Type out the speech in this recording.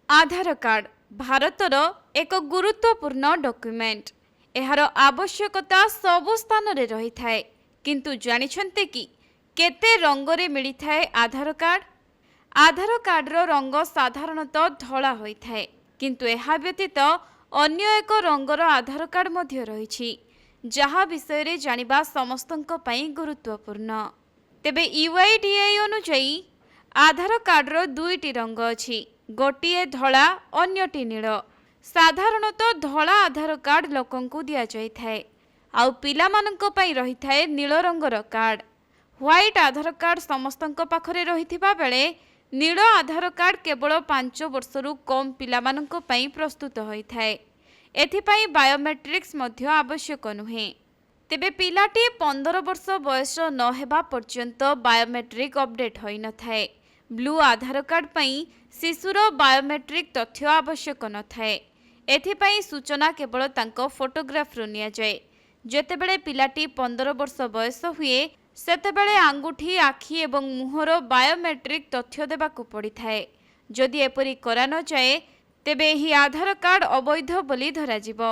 आधार card भारतर एक गुरुत्वपूर्ण document. एहार आवश्यकता सबु स्थान रे रही थाए, किंतु जानिछन्ते कि केते रंगरे मिली थाए आधार कार्ड। आधार कार्ड रो रंग साधारणतः धला होई थाए, किंतु एहा व्यतीत अन्य एक रंगर आधार कार्ड मध्य रहिछि, जहा विषय रे जानिबा समस्तंक पई गुरुत्वपूर्ण। तेबे यूआईडीएआई अनुसायी आधार कार्ड रो दुईटी रंग अछि, गोटिए धला अन्यटी नील। साधारणतः धला आधार कार्ड लोकंकु दिया जाय थाए, आउ पिलामानंक पई रही थाए नील रंगर कार्ड। व्हाइट आधार कार्ड समस्तंक पाखरे रहिथिबा बेले नील आधार कार्ड केवल 5 वर्षरु कम पिलामानंक पई प्रस्तुत होई थाए। एथिपाई बायोमेट्रिक्स मध्य आवश्यक नुहे। तेबे पिलाटी 15 वर्ष बयस न हेबा पर्यंत बायोमेट्रिक अपडेट होई न थाए। ब्लू आधार कार्ड पई शिशुर बायोमेट्रिक तथ्य आवश्यक न थाए। एथिपाई सूचना केवल तांको फोटोग्राफ रु निया जाय। जेतेबेले पिलाटी 15 वर्ष बयस हुए सेतेबेले आंगुठी, आखि एवं मुहर बायोमेट्रिक तथ्य देबाकू पड़ी थाए। जदि एपरी करा न जाए तेबे एही आधार कार्ड अवैध बोली धराजिबो।